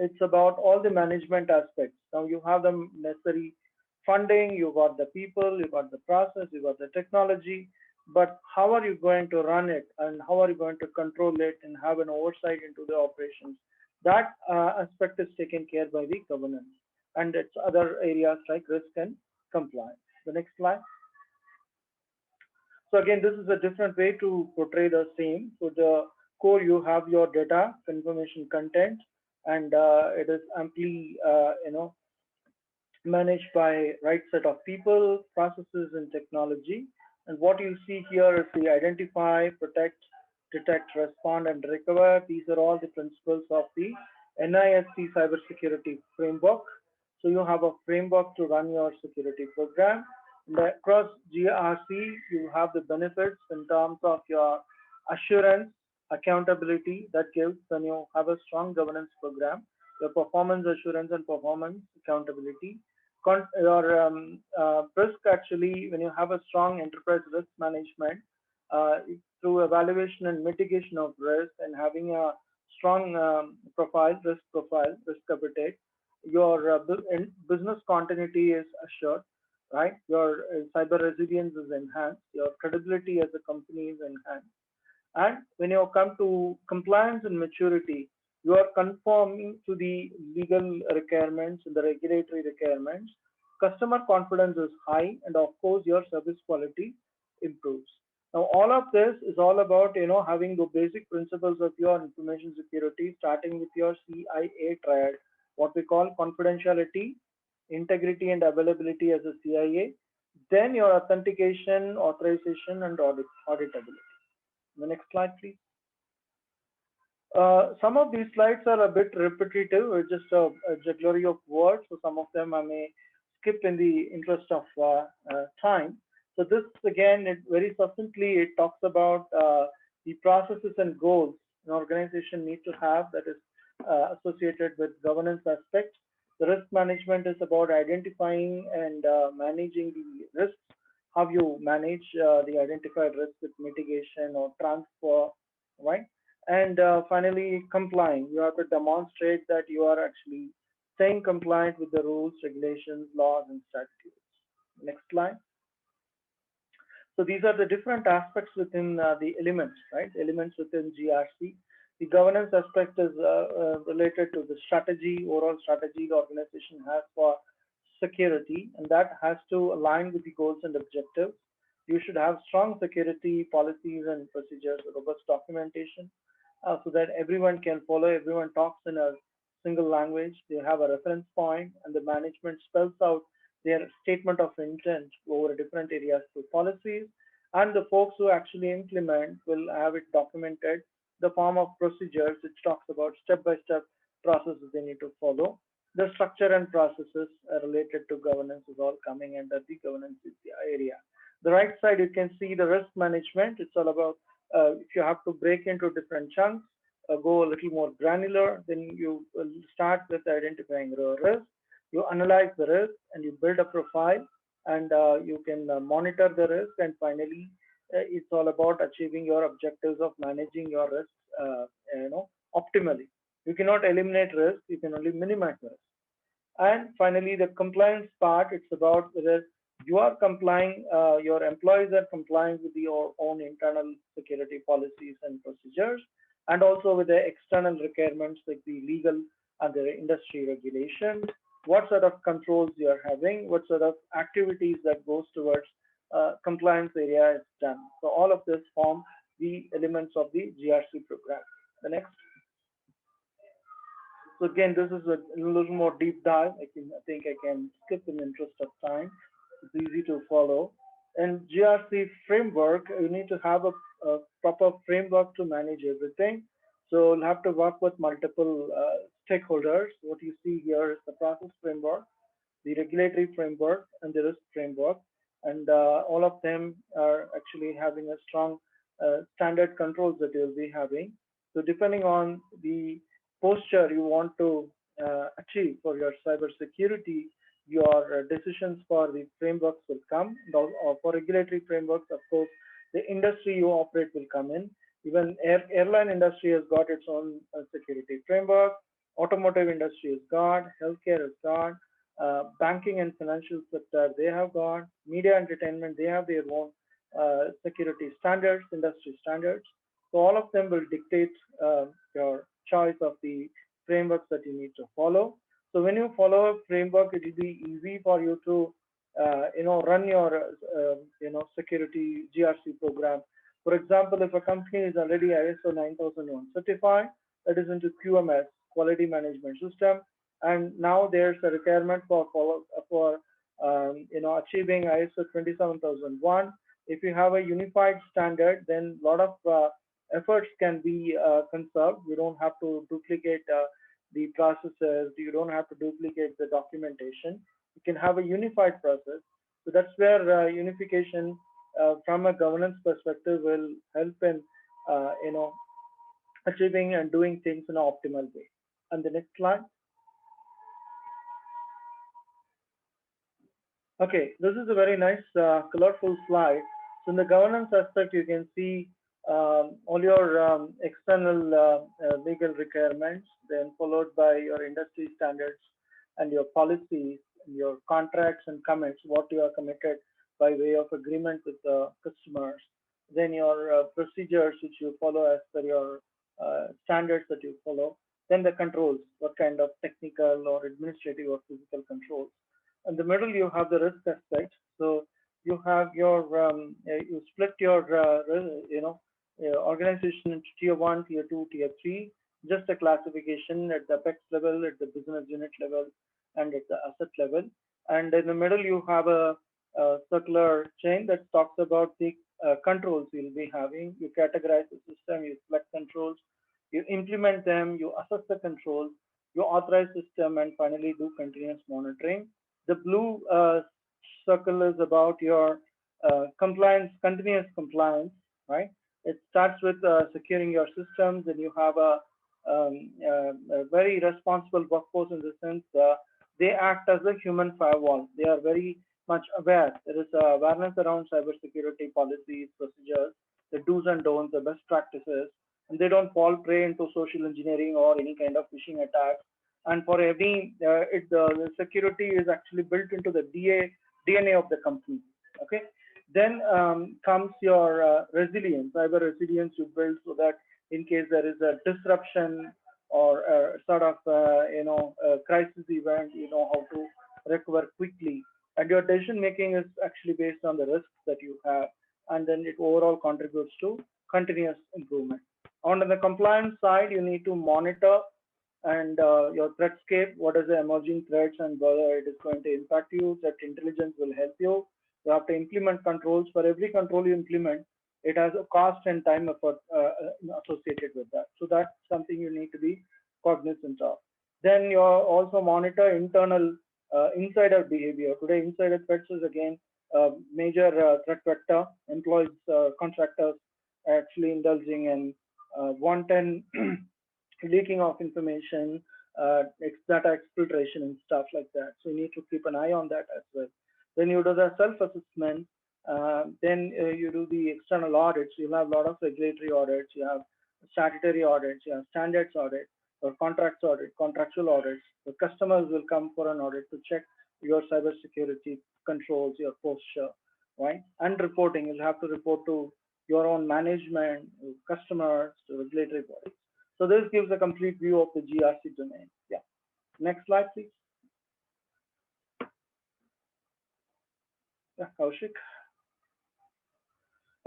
it's about all the management aspects. Now you have the necessary funding, you got the people, you got the process, you got the technology, but how are you going to run it and how are you going to control it and have an oversight into the operations? That aspect is taken care by the governance, and it's other areas like risk and compliance. The next slide. So again, this is a different way to portray the same. So the core, you have your data, information content, and it is amply, managed by right set of people, processes, and technology. And what you see here is the identify, protect, detect, respond, and recover. These are all the principles of the NIST cybersecurity framework. So you have a framework to run your security program. And across GRC, you have the benefits in terms of your assurance, accountability that gives when you have a strong governance program, your performance assurance and performance accountability. Your risk, actually, when you have a strong enterprise risk management through evaluation and mitigation of risk and having a strong risk appetite, your business continuity is assured, right? Your cyber resilience is enhanced, your credibility as a company is enhanced. And when you come to compliance and maturity, you are conforming to the legal requirements and the regulatory requirements. Customer confidence is high, and of course, your service quality improves. Now, all of this is all about, having the basic principles of your information security, starting with your CIA triad, what we call confidentiality, integrity, and availability as a CIA, then your authentication, authorization, and auditability. The next slide, please. Some of these slides are a bit repetitive. It's just a jugglery of words, so some of them I may skip in the interest of time. So this, again, it very succinctly, it talks about the processes and goals an organization needs to have, that is associated with governance aspects. The risk management is about identifying and managing the risks, how you manage the identified risk with mitigation or transfer, right? And finally, complying. You have to demonstrate that you are actually staying compliant with the rules, regulations, laws, and statutes. Next slide. So these are the different aspects within the elements, right? Elements within GRC. The governance aspect is related to the strategy, overall strategy the organization has for security, and that has to align with the goals and objectives. You should have strong security policies and procedures, robust documentation, so that everyone can follow, everyone talks in a single language. They have a reference point, and the management spells out their statement of intent over different areas through policies, and the folks who actually implement will have it documented the form of procedures which talks about step-by-step processes they need to follow. The structure and processes related to governance is all coming under the governance area. The right side, you can see the risk management. It's all about if you have to break into different chunks, go a little more granular, then you will start with identifying the risk. You analyze the risk and you build a profile, and you can monitor the risk, and finally it's all about achieving your objectives of managing your risk optimally. You cannot eliminate risk, you can only minimize risk. And finally, the compliance part, it's about whether you are complying, your employees are complying with your own internal security policies and procedures, and also with the external requirements like the legal and the industry regulations, what sort of controls you are having, what sort of activities that goes towards compliance area is done. So all of this form the elements of the GRC program. The next. So again, this is a little more deep dive. I think I can skip in the interest of time. It's easy to follow. And GRC framework, you need to have a proper framework to manage everything. So you'll have to work with multiple stakeholders. What you see here is the process framework, the regulatory framework, and the risk framework. And all of them are actually having a strong standard controls that you'll be having. So depending on the posture you want to achieve for your cybersecurity, your decisions for the frameworks will come. Or for regulatory frameworks, of course, the industry you operate will come in. Even airline industry has got its own security framework. Automotive industry has got, healthcare has got, banking and financial sector they have got, media entertainment they have their own security standards, industry standards. So all of them will dictate your choice of the frameworks that you need to follow. So when you follow a framework, it will be easy for you to run your security GRC program. For example, if a company is already ISO 9001 certified, that is into QMS, quality management system, and now there's a requirement for achieving ISO 27001. If you have a unified standard, then a lot of efforts can be conserved. You don't have to duplicate the processes. You don't have to duplicate the documentation. You can have a unified process. So that's where unification from a governance perspective will help in achieving and doing things in an optimal way. And the next slide. Okay, this is a very nice colorful slide. So in the governance aspect, you can see all your external legal requirements, then followed by your industry standards and your policies, and your contracts and commits, what you are committed by way of agreement with the customers. Then your procedures which you follow as per your standards that you follow. Then the controls, what kind of technical or administrative or physical controls. In the middle, you have the risk aspect. So you have your you split your organization into tier 1, tier 2, tier 3, just a classification at the apex level, at the business unit level, and at the asset level. And in the middle, you have a circular chain that talks about the controls you'll be having. You categorize the system, you select controls, you implement them, you assess the controls, you authorize system, and finally do continuous monitoring. The blue circle is about your compliance, continuous compliance, right? It starts with securing your systems, and you have a a very responsible workforce in the sense they act as a human firewall. They are very much aware. There is awareness around cybersecurity policies, procedures, the do's and don'ts, the best practices, and they don't fall prey into social engineering or any kind of phishing attacks. And for every, the security is actually built into the DNA of the company. Okay. Then comes your resilience, cyber resilience you build so that in case there is a disruption or a sort of a crisis event, you know how to recover quickly, and your decision making is actually based on the risks that you have, and then it overall contributes to continuous improvement. On the compliance side, you need to monitor and your threatscape, what is the emerging threats and whether it is going to impact you. Threat intelligence will help you. You have to implement controls. For every control you implement, it has a cost and time effort associated with that. So that's something you need to be cognizant of. Then you also monitor internal insider behavior. Today, insider threats is again a major threat vector. Employees, contractors actually indulging in wanton leaking of information, data exfiltration and stuff like that. So you need to keep an eye on that as well. Then you do the self-assessment. Then you do the external audits. You have a lot of regulatory audits. You have statutory audits. You have standards audit or contracts audit, contractual audits. The customers will come for an audit to check your cybersecurity controls, your posture, right? And reporting. You'll have to report to your own management, customers, to regulatory bodies. So this gives a complete view of the GRC domain. Yeah. Next slide, please. Yeah, Kaushik.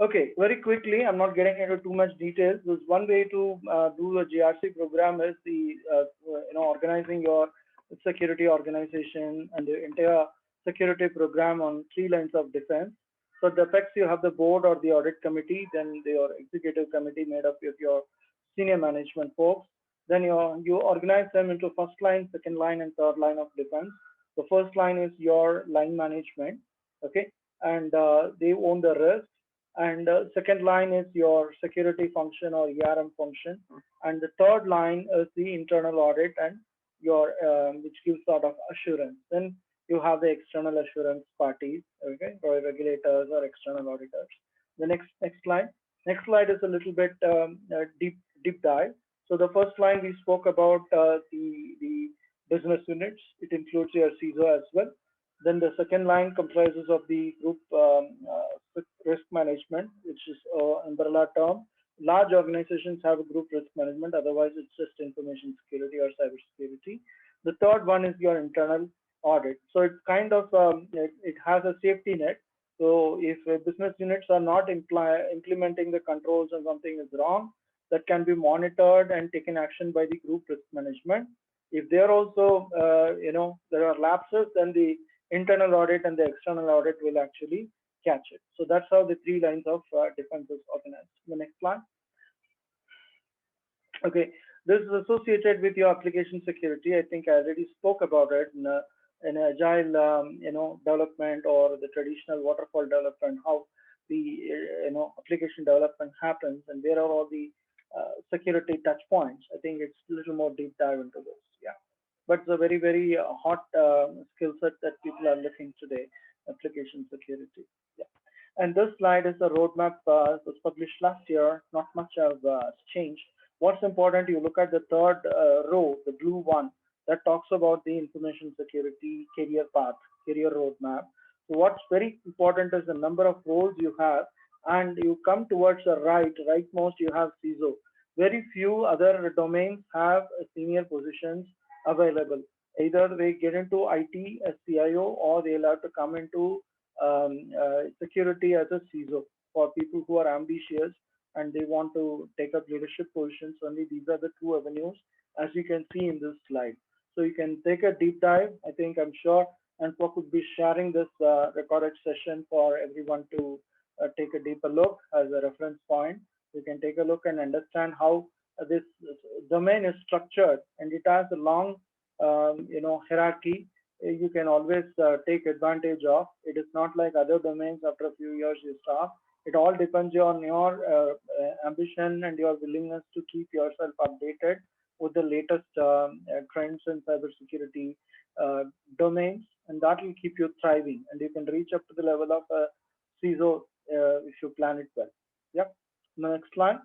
Okay, very quickly, I'm not getting into too much details. There's one way to do a GRC program is the organizing your security organization and the entire security program on 3 lines of defense. So the FX, you have the board or the audit committee, then your executive committee made up of your senior management folks. Then you organize them into first line, second line, and third line of defense. The first line is your line management, okay, and they own the risk. And second line is your security function or ERM function, and the third line is the internal audit and your which gives sort of assurance. Then you have the external assurance parties, okay, or regulators or external auditors. The next slide. Next slide is a little bit deep dive. So the first line we spoke about the business units. It includes your CISO as well. Then the second line comprises of the group risk management, which is an umbrella term. Large organizations have a group risk management. Otherwise, it's just information security or cybersecurity. The third one is your internal audit. So it's kind of it has a safety net. So if business units are not implementing the controls and something is wrong, that can be monitored and taken action by the group risk management. If there also there are lapses, then the internal audit and the external audit will actually catch it. So that's how the 3 lines of defense is organized. The next slide. Okay, this is associated with your application security. I think I already spoke about it in agile, development or the traditional waterfall development, how the application development happens and where are all the security touch points. I think it's a little more deep dive into this. Yeah, but it's a very, very hot skill set that people are looking today, application security. Yeah, and this slide is a roadmap was published last year. Not much has changed. What's important, you look at the third row, the blue one, that talks about the information security career path, career roadmap. So what's very important is the number of roles you have, and you come towards the rightmost, you have CISO. Very few other domains have senior positions available. Either they get into IT as CIO or they'll have to come into security as a CISO for people who are ambitious and they want to take up leadership positions. Only these are the 2 avenues, as you can see in this slide. So you can take a deep dive. I think I'm sure AntWak would be sharing this recorded session for everyone to take a deeper look as a reference point. You can take a look and understand how this domain is structured, and it has a long hierarchy. You can always take advantage of. It is not like other domains. After a few years you stop. It all depends on your ambition and your willingness to keep yourself updated with the latest trends in cybersecurity domains, and that will keep you thriving, and you can reach up to the level of a CISO if you plan it well. Yep. Next slide.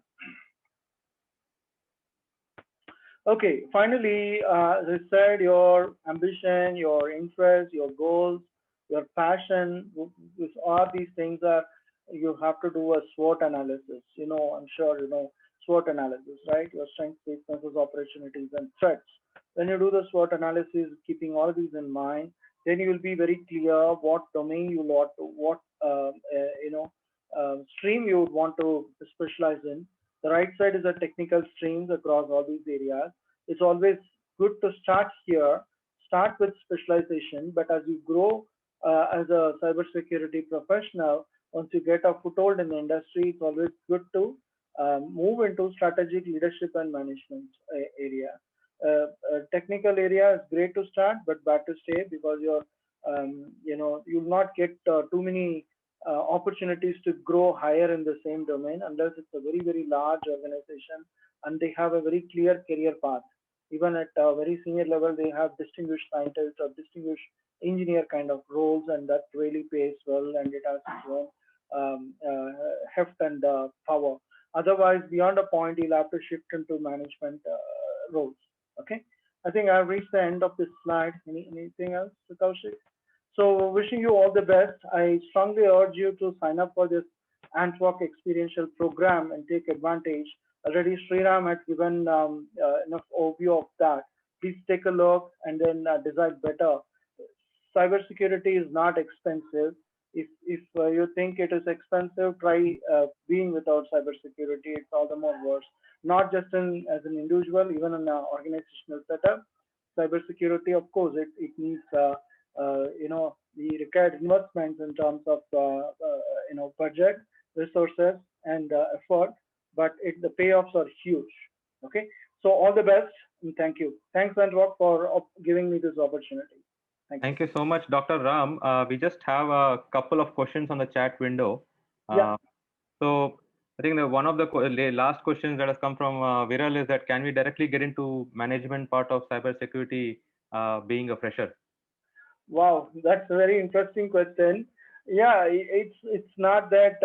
Okay, finally, as I said, your ambition, your interest, your goals, your passion, with all these things are, you have to do a SWOT analysis. I'm sure you know SWOT analysis, right? Your strengths, weaknesses, opportunities, and threats. When you do the SWOT analysis, keeping all these in mind, then you will be very clear what domain you want to, what stream you would want to specialize in. The right side is the technical streams across all these areas. It's always good to start here, start with specialization, but as you grow as a cybersecurity professional, once you get a foothold in the industry, it's always good to move into strategic leadership and management area. Technical area is great to start, but bad to stay, because you'll not get too many opportunities to grow higher in the same domain unless it's a very, very large organization and they have a very clear career path. Even at a very senior level, they have distinguished scientist or distinguished engineer kind of roles, and that really pays well, and it has its own heft and power. Otherwise, beyond a point, you'll have to shift into management roles. Okay, I think I've reached the end of this slide. Anything else, Kaushik? So wishing you all the best. I strongly urge you to sign up for this AntWak experiential program and take advantage. Already Sriram had given enough overview of that. Please take a look and then decide better. Cybersecurity is not expensive. If you think it is expensive, try being without cybersecurity. It's all the more worse. Not just as an individual, even in an organizational setup. Cybersecurity, of course, it needs the required investments in terms of budget, resources, and effort, but the payoffs are huge. Okay, so all the best and thank you. Thanks, AntWak, for giving me this opportunity. Thank you so much, Dr. Ram. We just have a couple of questions on the chat window. Yeah. So I think one of the last questions that has come from Viral is that, can we directly get into management part of cybersecurity being a fresher? Wow, that's a very interesting question. Yeah, it's not that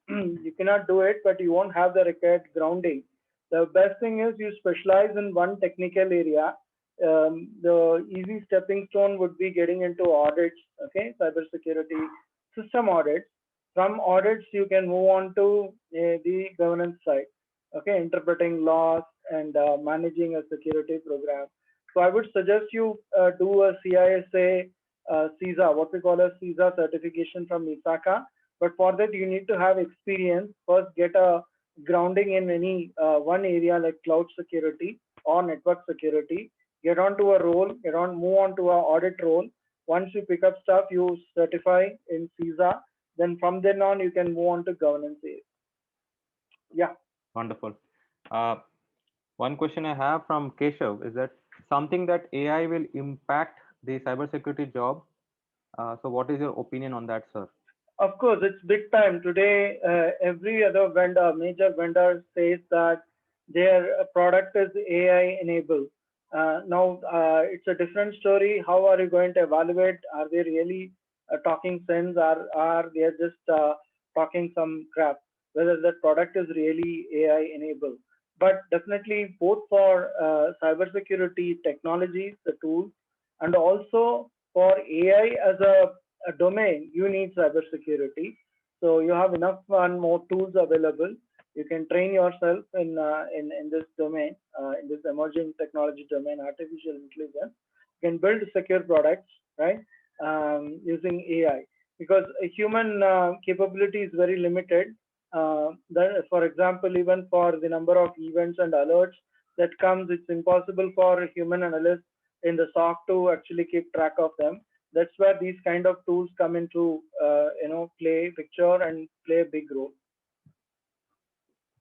you cannot do it, but you won't have the required grounding. The best thing is you specialize in one technical area. The easy stepping stone would be getting into audits, okay, cybersecurity system audits. From audits, you can move on to the governance side, okay, interpreting laws and managing a security program. So I would suggest you do a CISA, CISA, what we call a CISA certification from ISACA. But for that, you need to have experience. First, get a grounding in any one area like cloud security or network security. Get onto a role, move on to an audit role. Once you pick up stuff, you certify in CISA. Then from then on, you can move on to governance. Yeah. Wonderful. One question I have from Keshav is that something that AI will impact the cybersecurity job. So what is your opinion on that, sir? Of course, it's big time. Today, every other vendor, major vendor says that their product is AI enabled. Now, it's a different story. How are you going to evaluate? Are they really talking sense? Are they just talking some crap? Whether the product is really AI enabled. But definitely both for cybersecurity technologies, the tools, and also for AI as a domain, you need cybersecurity. So you have enough and more tools available. You can train yourself in this domain, in this emerging technology domain, artificial intelligence. You can build secure products, right, using AI, because a human capability is very limited. For example, even for the number of events and alerts that comes, it's impossible for a human analyst in the SOC to actually keep track of them. That's where these kind of tools come into play picture and play a big role.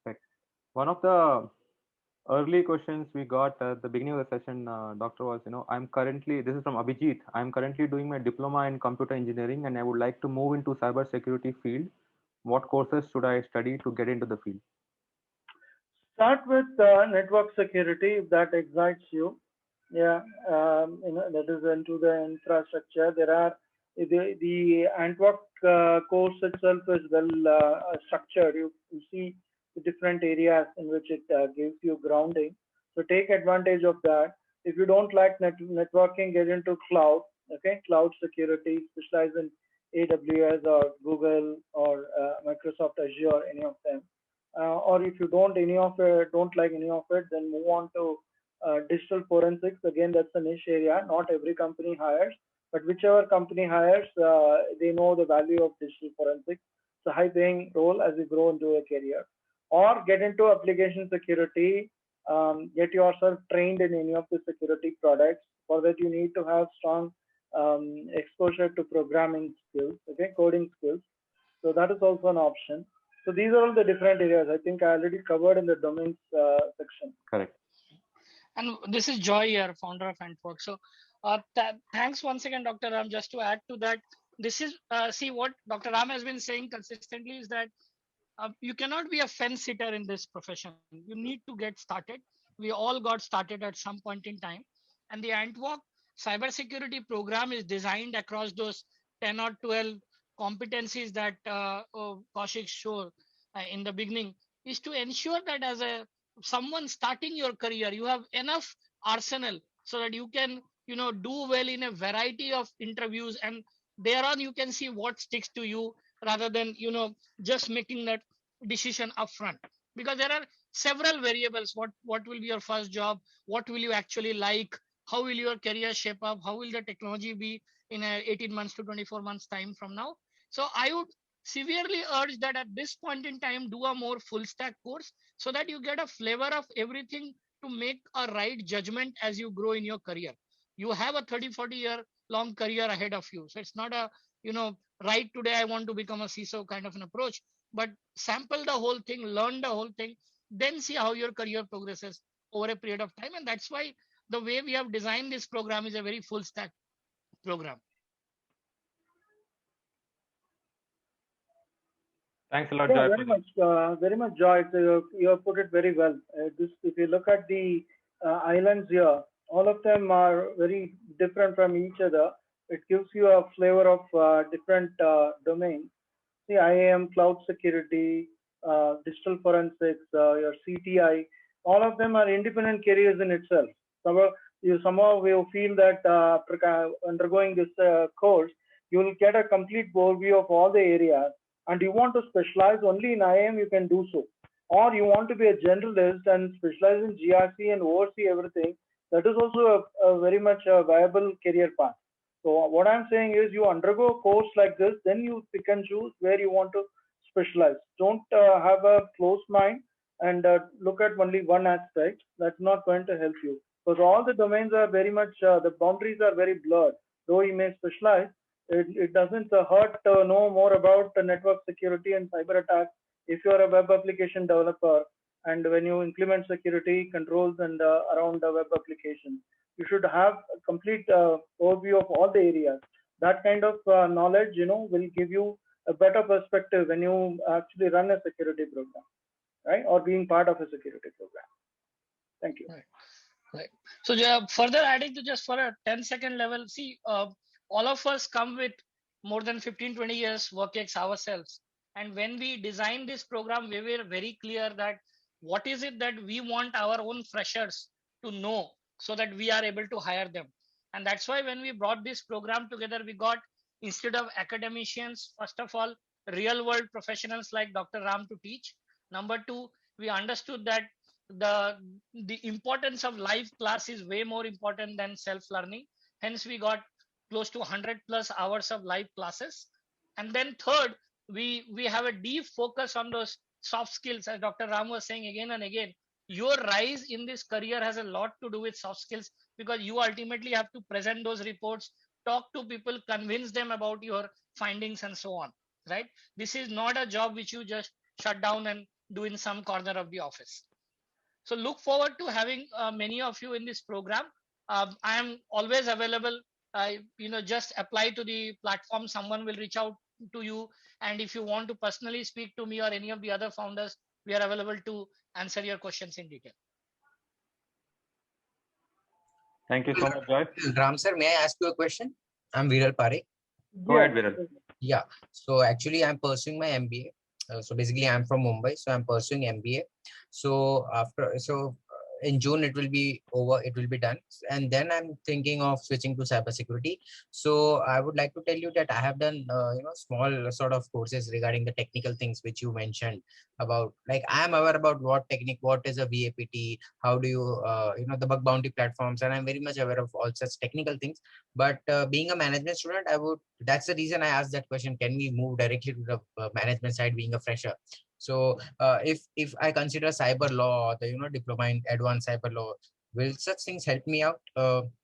Perfect. One of the early questions we got at the beginning of the session, Doctor, was, this is from Abhijit. I'm currently doing my diploma in computer engineering and I would like to move into cybersecurity field. What courses should I study to get into the field? Start with network security if that excites you. Yeah, that is into the infrastructure. There are the AntWak course itself is well structured. You see the different areas in which it gives you grounding. So take advantage of that. If you don't like networking, get into cloud. Okay, cloud security, specialize in AWS or Google or Microsoft Azure, any of them. Or if you don't like any of it, then move on to digital forensics. Again, that's a niche area. Not every company hires, but whichever company hires, they know the value of digital forensics. It's a high-paying role as you grow into a career. Or get into application security. Get yourself trained in any of the security products. For that, you need to have strong exposure to programming skills, okay, coding skills. So that is also an option. So these are all the different areas. I think I already covered in the domains section. Correct. And this is Joy here, founder of AntWak. So thanks once again, Dr. Ram. Just to add to that, this is, see what Dr. Ram has been saying consistently is that you cannot be a fence sitter in this profession. You need to get started. We all got started at some point in time. And the AntWak cybersecurity program is designed across those 10 or 12 competencies that Kaushik showed in the beginning, is to ensure that as a someone starting your career, you have enough arsenal so that you can, do well in a variety of interviews, and thereon you can see what sticks to you rather than, just making that decision upfront, because there are several variables. What will be your first job? What will you actually like? How will your career shape up? How will the technology be in a 18 months to 24 months time from now? So I would severely urge that at this point in time, do a more full stack course so that you get a flavor of everything to make a right judgment as you grow in your career. You have a 30-40 year long career ahead of you. So it's not a, right today I want to become a CISO kind of an approach, but sample the whole thing, learn the whole thing, then see how your career progresses over a period of time. And that's why the way we have designed this program is a very full stack program. Thanks a lot, Yeah, Joy. very much, Joy. So you have put it very well. If you look at the islands here, all of them are very different from each other. It gives you a flavor of different domains. See, IAM, cloud security, digital forensics, your CTI, all of them are independent careers in itself. Somehow you feel that after undergoing this course, you will get a complete overview of all the areas, and you want to specialize only in IAM, you can do so. Or you want to be a generalist and specialize in GRC and oversee everything, that is also a very much a viable career path. So what I'm saying is you undergo a course like this, then you pick and choose where you want to specialize. Don't have a closed mind and look at only one aspect. That's not going to help you, because all the domains are very much, the boundaries are very blurred. Though you may specialize, it doesn't hurt to know more about the network security and cyber attacks if you're a web application developer, and when you implement security controls and around the web application, you should have a complete overview of all the areas. That kind of knowledge, will give you a better perspective when you actually run a security program, right? Or being part of a security program. Thank you. Right. So further adding to just for a 10-second level, see, all of us come with more than 15-20 years work ex ourselves. And when we designed this program, we were very clear that what is it that we want our own freshers to know so that we are able to hire them. And that's why when we brought this program together, we got, instead of academicians, first of all, real world professionals like Dr. Ram to teach. Number two, we understood that the importance of live class is way more important than self-learning. Hence, we got close to 100+ hours of live classes. And then third, we have a deep focus on those soft skills. As Dr. Ram was saying again and again, your rise in this career has a lot to do with soft skills, because you ultimately have to present those reports, talk to people, convince them about your findings and so on, right? This is not a job which you just shut down and do in some corner of the office. So look forward to having many of you in this program. I am always available. Just apply to the platform. Someone will reach out to you. And if you want to personally speak to me or any of the other founders, we are available to answer your questions in detail. Thank you so much, Joy. Ram sir, may I ask you a question? I'm Viral Pare. Go ahead, Viral. Yeah. So actually, I'm pursuing my MBA. So basically, I'm from Mumbai, so I'm pursuing MBA. So in June it will be over. It will be done, and then I'm thinking of switching to cybersecurity. So I would like to tell you that I have done small sort of courses regarding the technical things which you mentioned about. Like I am aware about what is a VAPT, how do you the bug bounty platforms, and I'm very much aware of all such technical things. But being a management student, that's the reason I asked that question. Can we move directly to the management side being a fresher? So if I consider cyber law or the diploma in advanced cyber law, will such things help me out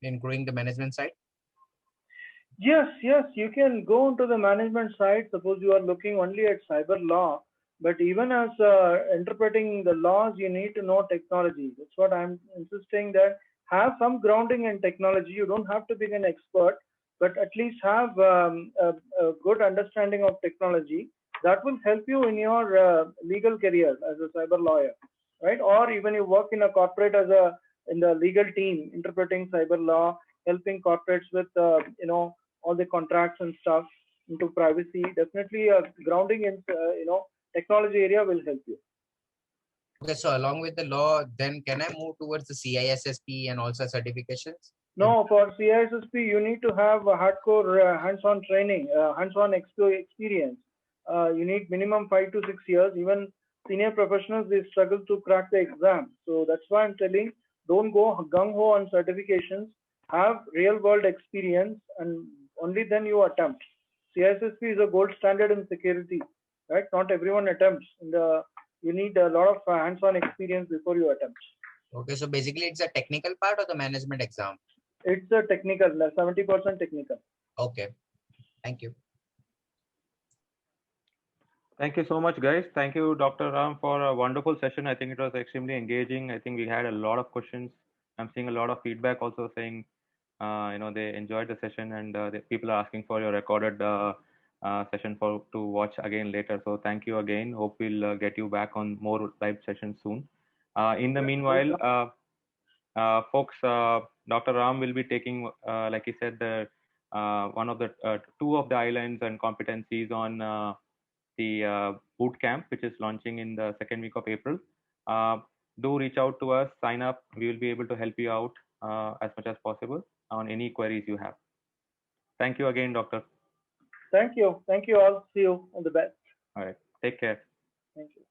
in growing the management side? Yes, you can go into the management side. Suppose you are looking only at cyber law, but even as interpreting the laws, you need to know technology. That's what I'm insisting, that have some grounding in technology. You don't have to be an expert, but at least have a good understanding of technology. That will help you in your legal career as a cyber lawyer, right? Or even you work in a corporate in the legal team, interpreting cyber law, helping corporates with all the contracts and stuff into privacy. Definitely grounding in technology area will help you. Okay, so along with the law, then can I move towards the CISSP and also certifications? No, for CISSP you need to have a hardcore hands-on training, hands-on experience. You need minimum 5 to 6 years. Even senior professionals, they struggle to crack the exam. So that's why I'm telling, don't go gung-ho on certifications. Have real-world experience, and only then you attempt. CISSP is a gold standard in security, right? Not everyone attempts. You need a lot of hands-on experience before you attempt. Okay, so basically it's a technical part or the management exam? It's a technical, 70% technical. Okay, thank you. Thank you so much, guys. Thank you, Dr. Ram, for a wonderful session. I think it was extremely engaging. I think we had a lot of questions. I'm seeing a lot of feedback also saying, they enjoyed the session, and the people are asking for your recorded session to watch again later. So thank you again. Hope we'll get you back on more live sessions soon. In the meanwhile, folks, Dr. Ram will be taking, like he said, one of the two of the islands and competencies on the boot camp, which is launching in the second week of April. Do reach out to us, sign up. We will be able to help you out as much as possible on any queries you have. Thank you again, Doctor. Thank you. Thank you all. See you. All the best. All right. Take care. Thank you.